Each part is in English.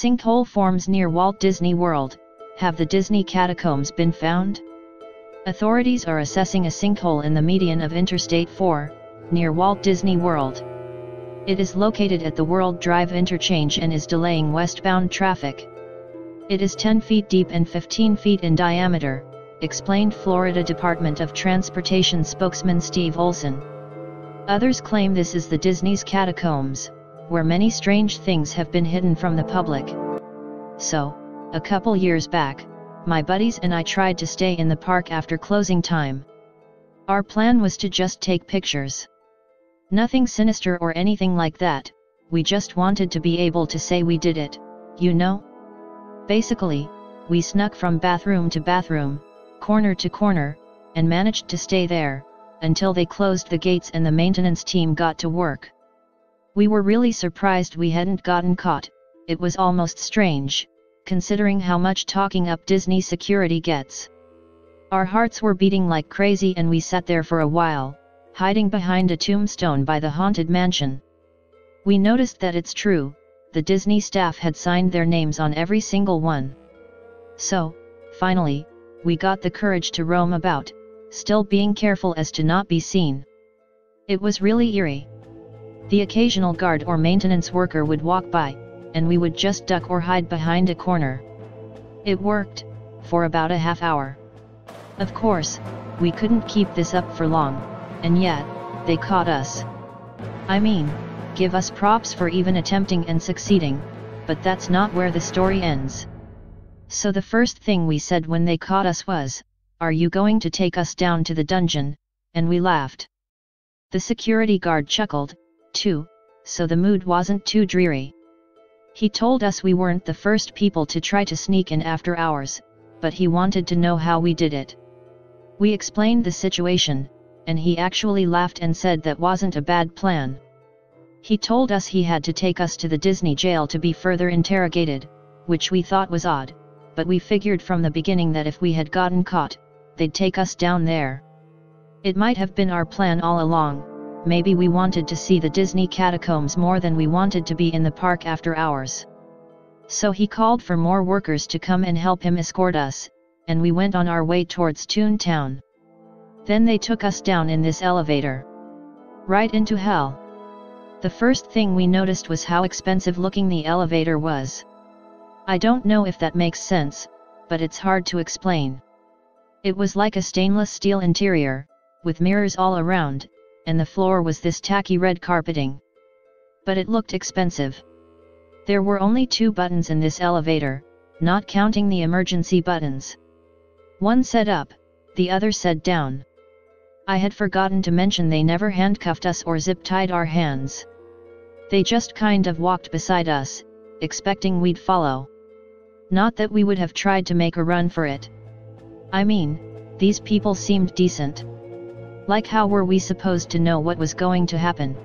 Sinkhole forms near Walt Disney World. Have the Disney Catacombs been found? Authorities are assessing a sinkhole in the median of Interstate 4, near Walt Disney World. It is located at the World Drive interchange and is delaying westbound traffic. It is 10 feet deep and 15 feet in diameter, explained Florida Department of Transportation spokesman Steve Olson. Others claim this is the Disney's Catacombs, where many strange things have been hidden from the public. So, a couple years back, my buddies and I tried to stay in the park after closing time. Our plan was to just take pictures. Nothing sinister or anything like that, we just wanted to be able to say we did it, you know? Basically, we snuck from bathroom to bathroom, corner to corner, and managed to stay there, until they closed the gates and the maintenance team got to work. We were really surprised we hadn't gotten caught. It was almost strange, considering how much talking up Disney security gets. Our hearts were beating like crazy and we sat there for a while, hiding behind a tombstone by the haunted mansion. We noticed that it's true, the Disney staff had signed their names on every single one. So, finally, we got the courage to roam about, still being careful as to not be seen. It was really eerie. The occasional guard or maintenance worker would walk by, and we would just duck or hide behind a corner. It worked, for about a half hour. Of course, we couldn't keep this up for long, and yet, they caught us. I mean, give us props for even attempting and succeeding, but that's not where the story ends. So the first thing we said when they caught us was, "Are you going to take us down to the dungeon?" And we laughed. The security guard chuckled, too, so the mood wasn't too dreary. He told us we weren't the first people to try to sneak in after hours, but he wanted to know how we did it. We explained the situation, and he actually laughed and said that wasn't a bad plan. He told us he had to take us to the Disney jail to be further interrogated, which we thought was odd, but we figured from the beginning that if we had gotten caught, they'd take us down there. It might have been our plan all along. Maybe we wanted to see the Disney Catacombs more than we wanted to be in the park after hours. So he called for more workers to come and help him escort us, and we went on our way towards Toontown. Then they took us down in this elevator. Right into hell. The first thing we noticed was how expensive looking the elevator was. I don't know if that makes sense, but it's hard to explain. It was like a stainless steel interior, with mirrors all around, and the floor was this tacky red carpeting. But it looked expensive. There were only 2 buttons in this elevator, not counting the emergency buttons. One said up, the other said down. I had forgotten to mention they never handcuffed us or zip-tied our hands. They just kind of walked beside us, expecting we'd follow. Not that we would have tried to make a run for it. I mean, these people seemed decent. Like, how were we supposed to know what was going to happen?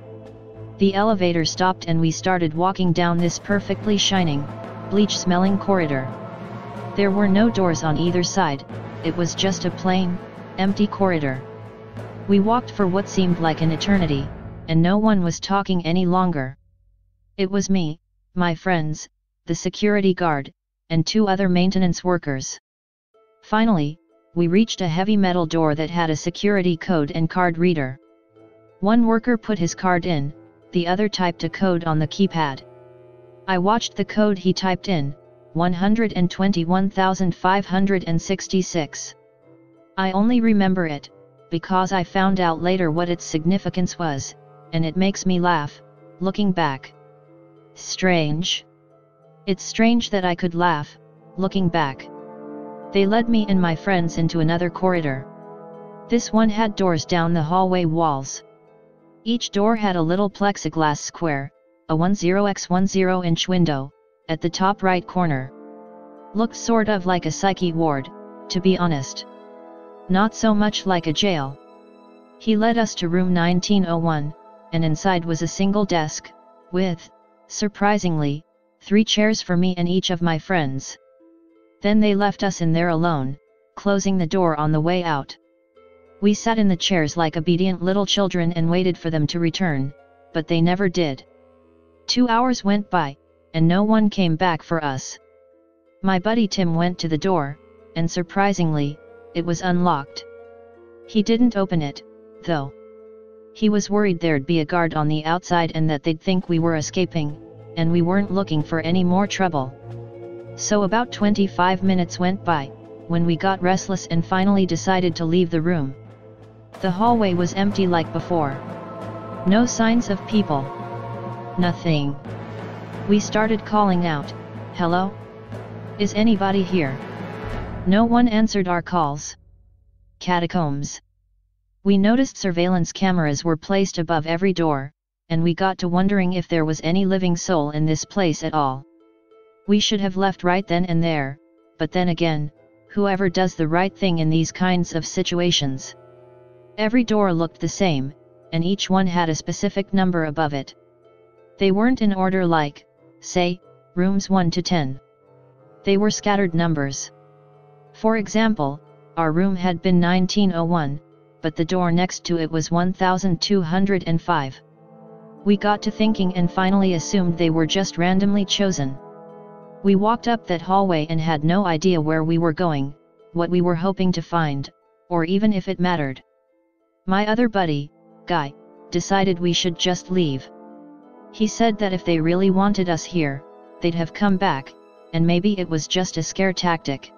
The elevator stopped and we started walking down this perfectly shining, bleach-smelling corridor. There were no doors on either side, it was just a plain, empty corridor. We walked for what seemed like an eternity, and no one was talking any longer. It was me, my friends, the security guard, and 2 other maintenance workers. Finally, we reached a heavy metal door that had a security code and card reader. One worker put his card in, the other typed a code on the keypad. I watched the code he typed in, 121,566. I only remember it, because I found out later what its significance was, and it makes me laugh, looking back. Strange. It's strange that I could laugh, looking back. They led me and my friends into another corridor. This one had doors down the hallway walls. Each door had a little plexiglass square, a 10x10 inch window, at the top right corner. Looked sort of like a psyche ward, to be honest. Not so much like a jail. He led us to room 1901, and inside was a single desk, with, surprisingly, 3 chairs for me and each of my friends. Then they left us in there alone, closing the door on the way out. We sat in the chairs like obedient little children and waited for them to return, but they never did. 2 hours went by, and no one came back for us. My buddy Tim went to the door, and surprisingly, it was unlocked. He didn't open it, though. He was worried there'd be a guard on the outside and that they'd think we were escaping, and we weren't looking for any more trouble. So about 25 minutes went by, when we got restless and finally decided to leave the room. The hallway was empty like before. No signs of people. Nothing. We started calling out, "Hello? Is anybody here?" No one answered our calls. Catacombs. We noticed surveillance cameras were placed above every door, and we got to wondering if there was any living soul in this place at all. We should have left right then and there, but then again, whoever does the right thing in these kinds of situations? Every door looked the same, and each one had a specific number above it. They weren't in order like, say, rooms 1 to 10. They were scattered numbers. For example, our room had been 1901, but the door next to it was 1205. We got to thinking and finally assumed they were just randomly chosen. We walked up that hallway and had no idea where we were going, what we were hoping to find, or even if it mattered. My other buddy, Guy, decided we should just leave. He said that if they really wanted us here, they'd have come back, and maybe it was just a scare tactic.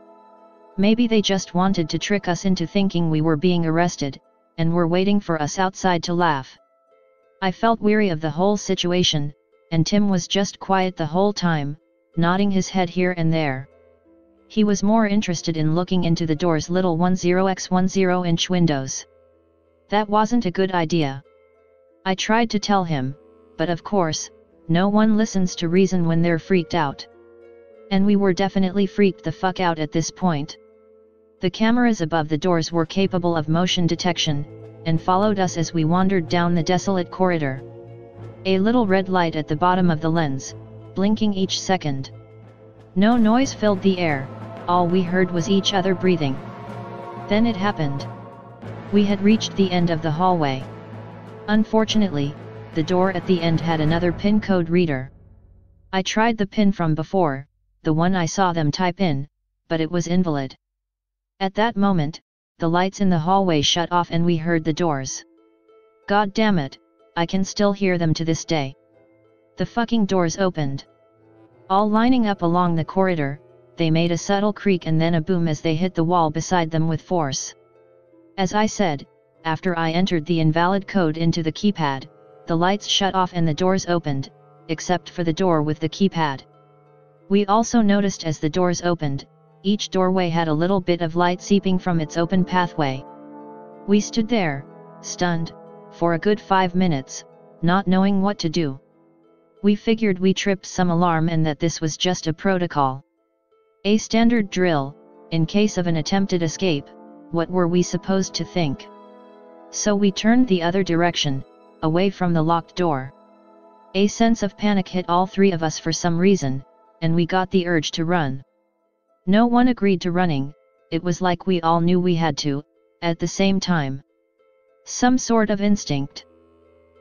Maybe they just wanted to trick us into thinking we were being arrested, and were waiting for us outside to laugh. I felt weary of the whole situation, and Tim was just quiet the whole time, nodding his head here and there. He was more interested in looking into the door's little 10x10-inch windows. That wasn't a good idea. I tried to tell him, but of course, no one listens to reason when they're freaked out. And we were definitely freaked the fuck out at this point. The cameras above the doors were capable of motion detection, and followed us as we wandered down the desolate corridor. A little red light at the bottom of the lens, blinking each second. No noise filled the air, all we heard was each other breathing. Then it happened. We had reached the end of the hallway. Unfortunately, the door at the end had another pin code reader. I tried the pin from before, the one I saw them type in, but it was invalid. At that moment, the lights in the hallway shut off and we heard the doors. God damn it, I can still hear them to this day. The fucking doors opened. All lining up along the corridor, they made a subtle creak and then a boom as they hit the wall beside them with force. As I said, after I entered the invalid code into the keypad, the lights shut off and the doors opened, except for the door with the keypad. We also noticed as the doors opened, each doorway had a little bit of light seeping from its open pathway. We stood there, stunned, for a good 5 minutes, not knowing what to do. We figured we tripped some alarm and that this was just a protocol. A standard drill, in case of an attempted escape. What were we supposed to think? So we turned the other direction, away from the locked door. A sense of panic hit all 3 of us for some reason, and we got the urge to run. No one agreed to running, it was like we all knew we had to, at the same time. Some sort of instinct.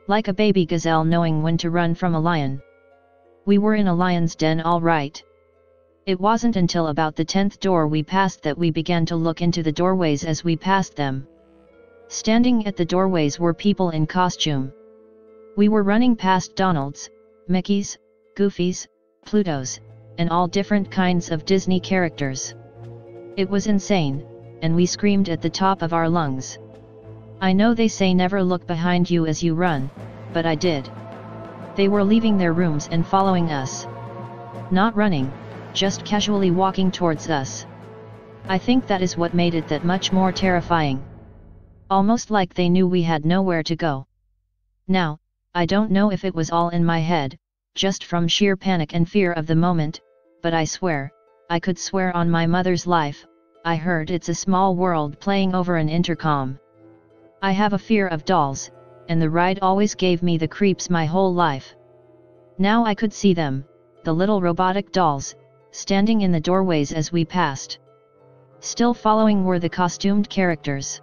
Like a baby gazelle knowing when to run from a lion. We were in a lion's den all right. It wasn't until about the 10th door we passed that we began to look into the doorways as we passed them. Standing at the doorways were people in costume. We were running past Donald's, Mickey's, Goofy's, Pluto's, and all different kinds of Disney characters. It was insane, and we screamed at the top of our lungs. I know they say never look behind you as you run, but I did. They were leaving their rooms and following us. Not running, just casually walking towards us. I think that is what made it that much more terrifying. Almost like they knew we had nowhere to go. Now, I don't know if it was all in my head, just from sheer panic and fear of the moment, but I swear, I could swear on my mother's life, I heard It's a Small World playing over an intercom. I have a fear of dolls, and the ride always gave me the creeps my whole life. Now I could see them, the little robotic dolls, standing in the doorways as we passed. Still following were the costumed characters.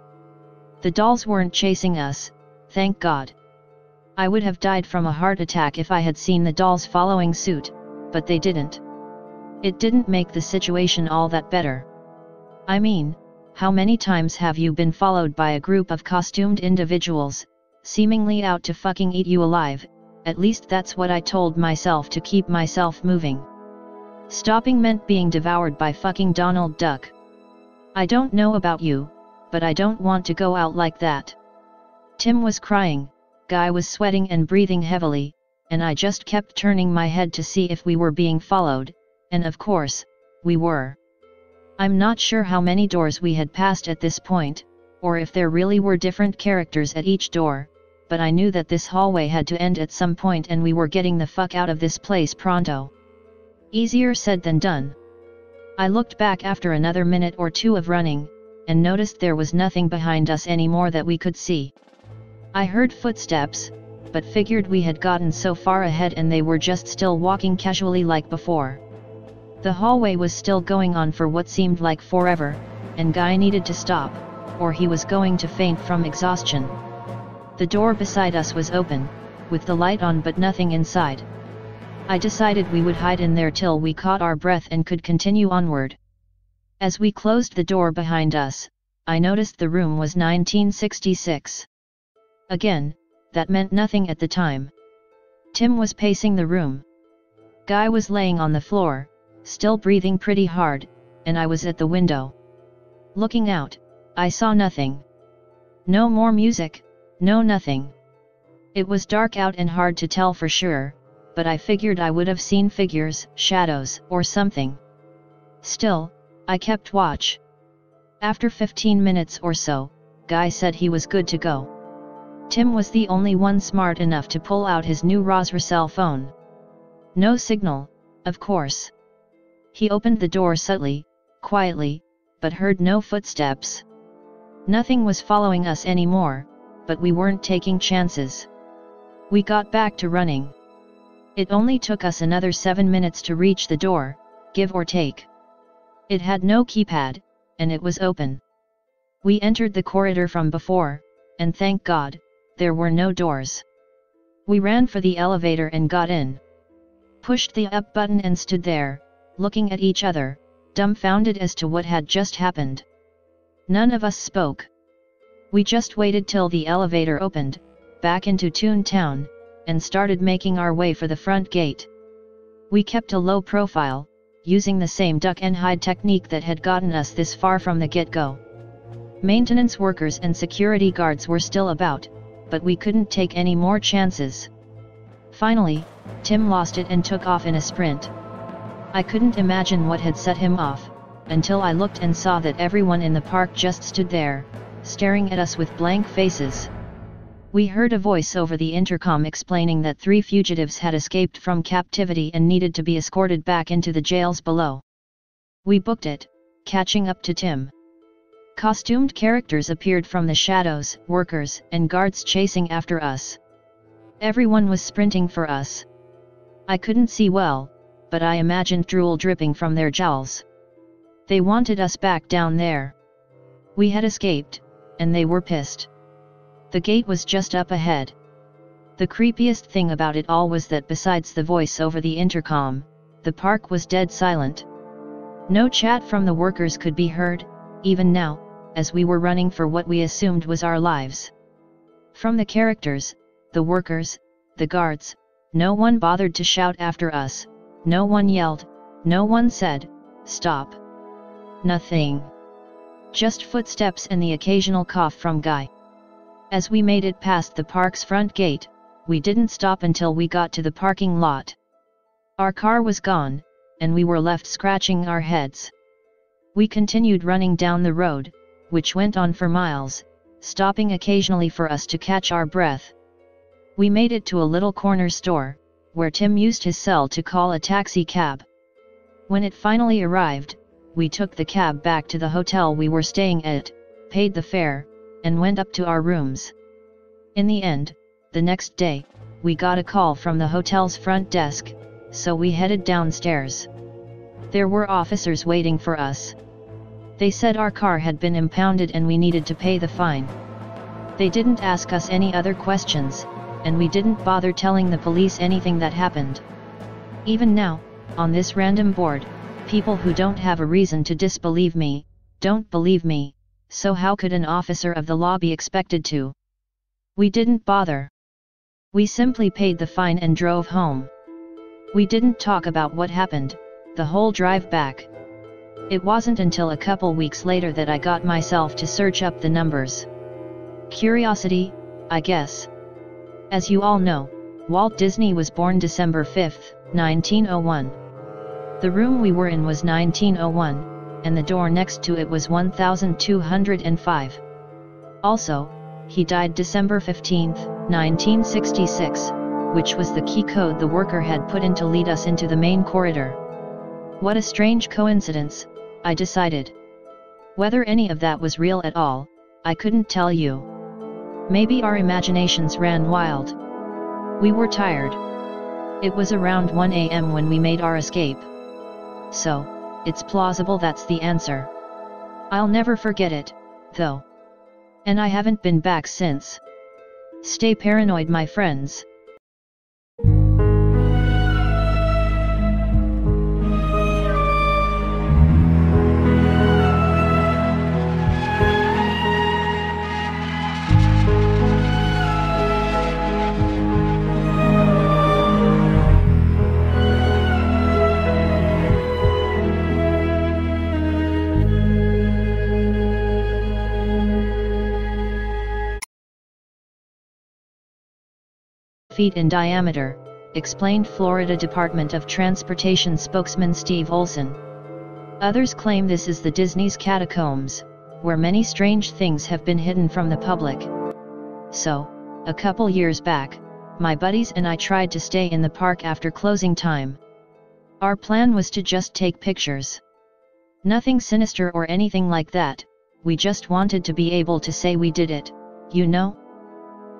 The dolls weren't chasing us, thank God. I would have died from a heart attack if I had seen the dolls following suit, but they didn't. It didn't make the situation all that better. I mean, how many times have you been followed by a group of costumed individuals, seemingly out to fucking eat you alive? At least that's what I told myself to keep myself moving. Stopping meant being devoured by fucking Donald Duck. I don't know about you, but I don't want to go out like that. Tim was crying, Guy was sweating and breathing heavily, and I just kept turning my head to see if we were being followed, and of course, we were. I'm not sure how many doors we had passed at this point, or if there really were different characters at each door, but I knew that this hallway had to end at some point and we were getting the fuck out of this place pronto. Easier said than done. I looked back after another minute or two of running, and noticed there was nothing behind us anymore that we could see. I heard footsteps, but figured we had gotten so far ahead and they were just still walking casually like before. The hallway was still going on for what seemed like forever, and Guy needed to stop, or he was going to faint from exhaustion. The door beside us was open, with the light on but nothing inside. I decided we would hide in there till we caught our breath and could continue onward. As we closed the door behind us, I noticed the room was 1966. Again, that meant nothing at the time. Tim was pacing the room. Guy was laying on the floor, still breathing pretty hard, and I was at the window. Looking out, I saw nothing. No more music, no nothing. It was dark out and hard to tell for sure, but I figured I would have seen figures, shadows, or something. Still, I kept watch. After 15 minutes or so, Guy said he was good to go. Tim was the only one smart enough to pull out his new Rosra cell phone. No signal, of course. He opened the door subtly, quietly, but heard no footsteps. Nothing was following us anymore, but we weren't taking chances. We got back to running. It only took us another 7 minutes to reach the door, give or take. It had no keypad, and it was open. We entered the corridor from before, and thank God, there were no doors. We ran for the elevator and got in. Pushed the up button and stood there, looking at each other, dumbfounded as to what had just happened. None of us spoke. We just waited till the elevator opened, back into Toontown, and started making our way for the front gate. We kept a low profile, using the same duck and hide technique that had gotten us this far from the get-go. Maintenance workers and security guards were still about, but we couldn't take any more chances. Finally, Tim lost it and took off in a sprint. I couldn't imagine what had set him off, until I looked and saw that everyone in the park just stood there, staring at us with blank faces. We heard a voice over the intercom explaining that 3 fugitives had escaped from captivity and needed to be escorted back into the jails below. We booked it, catching up to Tim. Costumed characters appeared from the shadows, workers and guards chasing after us. Everyone was sprinting for us. I couldn't see well, but I imagined drool dripping from their jowls. They wanted us back down there. We had escaped, and they were pissed. The gate was just up ahead. The creepiest thing about it all was that besides the voice over the intercom, the park was dead silent. No chat from the workers could be heard, even now, as we were running for what we assumed was our lives. From the characters, the workers, the guards, no one bothered to shout after us, no one yelled, no one said, "Stop." Nothing. Just footsteps and the occasional cough from Guy. As we made it past the park's front gate, we didn't stop until we got to the parking lot. Our car was gone, and we were left scratching our heads. We continued running down the road, which went on for miles, stopping occasionally for us to catch our breath. We made it to a little corner store, where Tim used his cell to call a taxi cab. When it finally arrived, we took the cab back to the hotel we were staying at, paid the fare, and went up to our rooms. In the end, the next day, we got a call from the hotel's front desk, so we headed downstairs. There were officers waiting for us. They said our car had been impounded and we needed to pay the fine. They didn't ask us any other questions, and we didn't bother telling the police anything that happened. Even now, on this random board, people who don't have a reason to disbelieve me, don't believe me, so how could an officer of the law be expected to? We didn't bother. We simply paid the fine and drove home. We didn't talk about what happened, the whole drive back. It wasn't until a couple weeks later that I got myself to search up the numbers. Curiosity, I guess. As you all know, Walt Disney was born December 5, 1901. The room we were in was 1901, and the door next to it was 1205. Also, he died December 15, 1966, which was the key code the worker had put in to lead us into the main corridor. What a strange coincidence, I decided. Whether any of that was real at all, I couldn't tell you. Maybe our imaginations ran wild. We were tired. It was around 1 a.m. when we made our escape. So, it's plausible that's the answer. I'll never forget it, though. And I haven't been back since. Stay paranoid, my friends. Feet in diameter, explained Florida Department of Transportation spokesman Steve Olson. Others claim this is the Disney's Catacombs, where many strange things have been hidden from the public. So, a couple years back, my buddies and I tried to stay in the park after closing time. Our plan was to just take pictures. Nothing sinister or anything like that, we just wanted to be able to say we did it, you know?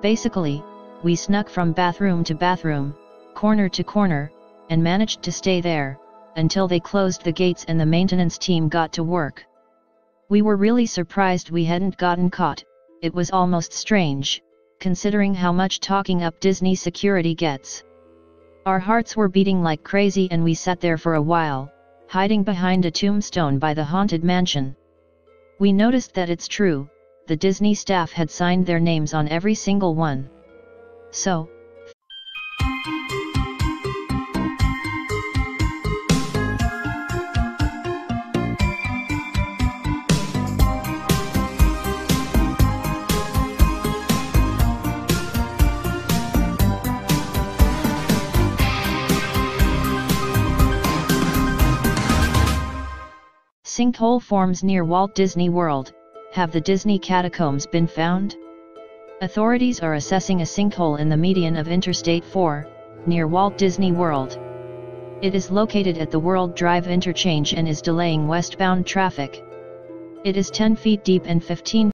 Basically, we snuck from bathroom to bathroom, corner to corner, and managed to stay there, until they closed the gates and the maintenance team got to work. We were really surprised we hadn't gotten caught. It was almost strange, considering how much talking up Disney security gets. Our hearts were beating like crazy and we sat there for a while, hiding behind a tombstone by the haunted mansion. We noticed that it's true, the Disney staff had signed their names on every single one. So, Sinkhole forms near Walt Disney World. Have the Disney Catacombs been found? Authorities are assessing a sinkhole in the median of Interstate 4, near Walt Disney World. It is located at the World Drive interchange and is delaying westbound traffic. It is 10 feet deep and 15